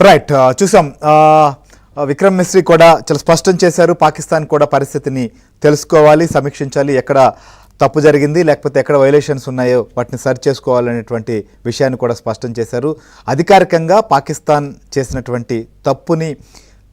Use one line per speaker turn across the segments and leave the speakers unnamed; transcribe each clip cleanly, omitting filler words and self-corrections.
Right. చూసాం విక్రమ్ మిశ్రీ కూడా చాలా స్పష్టం చేశారు. పాకిస్తాన్ కూడా పరిస్థితిని తెలుసుకోవాలి, సమీక్షించాలి, ఎక్కడ తప్పు జరిగింది లేకపోతే ఎక్కడ వైలేషన్స్ ఉన్నాయో వాటిని సరి చేసుకోవాలనేటువంటి విషయాన్ని కూడా స్పష్టం చేశారు. అధికారికంగా పాకిస్తాన్ చేసినటువంటి తప్పుని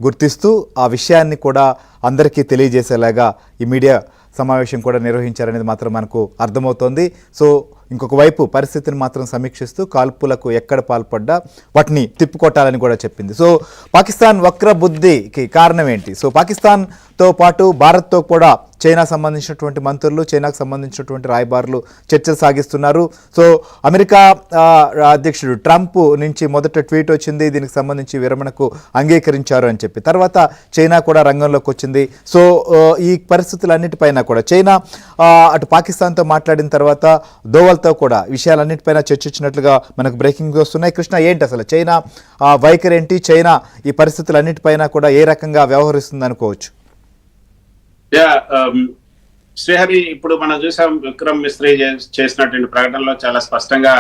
గుర్తిస్తూ ఆ విషయాన్ని కూడా అందరికీ తెలియజేసేలాగా ఈ మీడియా సమావేశం కూడా నిర్వహించారనేది మాత్రం మనకు అర్థమవుతోంది. సో ఇంకొక వైపు పరిస్థితిని మాత్రం సమీక్షిస్తూ కాల్పులకు ఎక్కడ పాల్పడ్డా వాటిని తిప్పుకొట్టాలని కూడా చెప్పింది. సో పాకిస్తాన్ వక్ర బుద్ధికి కారణం ఏంటి? సో పాకిస్తాన్తో పాటు భారత్తో కూడా చైనా సంబంధించినటువంటి మంత్రులు, చైనాకు సంబంధించినటువంటి రాయబారులు చర్చలు సాగిస్తున్నారు. సో అమెరికా అధ్యక్షుడు ట్రంప్ నుంచి మొదట ట్వీట్ వచ్చింది, దీనికి సంబంధించి విరమణకు అంగీకరించారు అని చెప్పి. తర్వాత చైనా కూడా రంగంలోకి వచ్చింది. సో ఈ పరిస్థితులన్నిటిపైన కూడా చైనా అటు పాకిస్తాన్తో మాట్లాడిన తర్వాత దోవల్తో కూడా విషయాలన్నిటిపైన చర్చించినట్లుగా మనకు బ్రేకింగ్ వస్తున్నాయి. కృష్ణ, ఏంటి అసలు చైనా వైఖరి ఏంటి? చైనా ఈ పరిస్థితులన్నిటిపైన కూడా ఏ రకంగా వ్యవహరిస్తుంది అనుకోవచ్చు?
శ్రీహరి, ఇప్పుడు మనం చూసాం విక్రమ్ మిశ్రీ చేసినటువంటి ప్రకటనలో చాలా స్పష్టంగా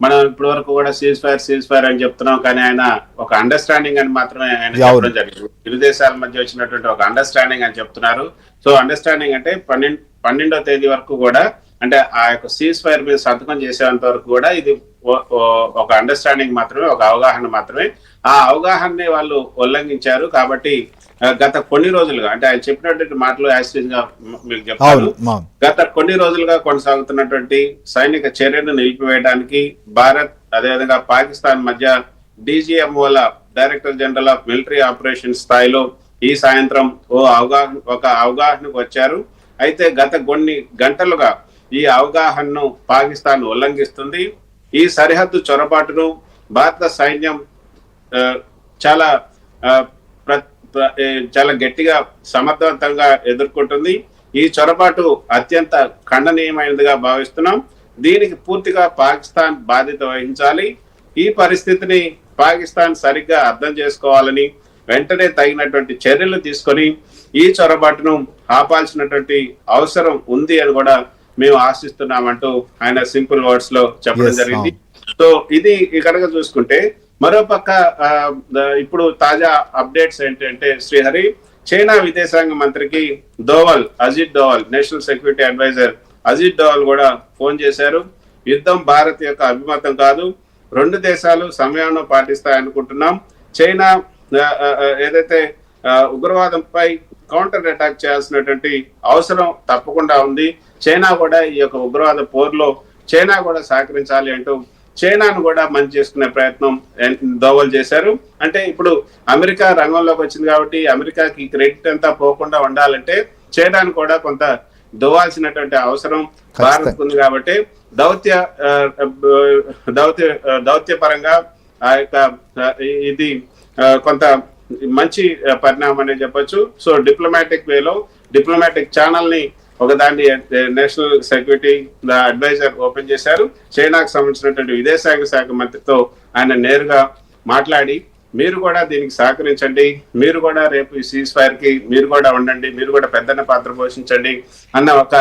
మనం ఇప్పటి వరకు కూడా సీజ్ ఫైర్ అని చెప్తున్నాం, కానీ ఆయన ఒక అండర్స్టాండింగ్ అని మాత్రమే ఆయన చెప్పడం జరిగింది. ఇరు దేశాల మధ్య వచ్చినటువంటి ఒక అండర్స్టాండింగ్ అని చెప్తున్నారు. సో అండర్స్టాండింగ్ అంటే 12వ తేదీ వరకు కూడా, అంటే ఆ యొక్క సీజ్ ఫైర్ మీద సంతకం చేసేంత వరకు కూడా ఇది ఒక అండర్స్టాండింగ్ మాత్రమే, ఒక అవగాహన మాత్రమే. ఆ అవగాహనని వాళ్ళు ఉల్లంఘించారు. కాబట్టి గత కొన్ని రోజులుగా, అంటే ఆయన చెప్పినటువంటి మాటలు యాక్సిడెంట్ గా మీకు చెప్తాను, గత కొన్ని రోజులుగా కొనసాగుతున్నటువంటి సైనిక చర్యను నిలిపివేయడానికి భారత్ అదేవిధంగా పాకిస్తాన్ మధ్య DGMOల director general of military operation స్థాయిలో ఈ సాయంత్రం ఒక అవగాహనకు వచ్చారు. అయితే గత కొన్ని గంటలుగా ఈ అవగాహనను పాకిస్తాన్ ఉల్లంఘిస్తుంది. ఈ సరిహద్దు చొరబాటును భారత సైన్యం చాలా గట్టిగా సమర్థవంతంగా ఎదుర్కొంటుంది. ఈ చొరబాటు అత్యంత ఖండనీయమైనదిగా భావిస్తున్నాం. దీనికి పూర్తిగా పాకిస్తాన్ బాధ్యత వహించాలి. ఈ పరిస్థితిని పాకిస్తాన్ సరిగ్గా అర్థం చేసుకోవాలని, వెంటనే తగినటువంటి చర్యలు తీసుకొని ఈ చొరబాటును ఆపాల్సినటువంటి అవసరం ఉంది అని కూడా మేము ఆశిస్తున్నామంటూ ఆయన సింపుల్ వర్డ్స్ లో చెప్పడం జరిగింది. సో ఇది ఇక్కడ చూసుకుంటే, మరోపక్క ఇప్పుడు తాజా అప్డేట్స్ ఏంటంటే శ్రీహరి, చైనా విదేశాంగ మంత్రికి Ajit Doval, national security adviser Ajit Doval కూడా ఫోన్ చేశారు. యుద్ధం భారత్ యొక్క అభిమతం కాదు, రెండు దేశాలు సంయమనం పాటిస్తాయనుకుంటున్నాం. చైనా ఏదైతే ఉగ్రవాదంపై కౌంటర్ అటాక్ చేయాల్సినటువంటి అవసరం తప్పకుండా ఉంది. చైనా కూడా ఈ యొక్క ఉగ్రవాద పోర్లో చైనా కూడా సహకరించాలి అంటూ చైనాను కూడా మంచి చేసుకునే ప్రయత్నం దోవల్ చేశారు. అంటే ఇప్పుడు అమెరికా రంగంలోకి వచ్చింది కాబట్టి అమెరికాకి క్రెడిట్ అంతా పోకుండా ఉండాలంటే చైనాను కూడా కొంత దోవాల్సినటువంటి అవసరం భారత్ ఉంది. కాబట్టి దౌత్య పరంగా ఆ యొక్క ఇది కొంత మంచి పరిణామం అనే చెప్పొచ్చు. సో డిప్లొమాటిక్ వేలో, డిప్లొమాటిక్ ఛానల్ ని ఒకదాన్ని నేషనల్ సెక్యూరిటీ అడ్వైజర్ ఓపెన్ చేశారు. చైనాకు సంబంధించినటువంటి విదేశాంగ శాఖ మంత్రితో ఆయన నేరుగా మాట్లాడి, మీరు కూడా దీనికి సహకరించండి, మీరు కూడా రేపు ఈ సీజ్ ఫైర్ కి మీరు కూడా ఉండండి, మీరు కూడా పెద్దన్న పాత్ర పోషించండి అన్న ఒక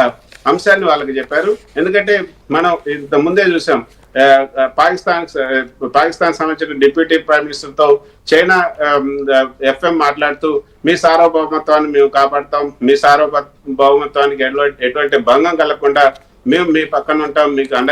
అంశాన్ని వాళ్ళకి చెప్పారు. ఎందుకంటే మనం ఇంత ముందే చూసాం, పాకిస్తాన్ సంబంధించిన డిప్యూటీ ప్రైమ్ మినిస్టర్ తో చైనా FM మాట్లాడుతూ, మీ సార్వభౌమత్వాన్ని మేము కాపాడుతాం, మీ సార్వభౌమత్వానికి ఎటువంటి భంగం కలగకుండా మేము మీ పక్కన ఉంటాం, మీకు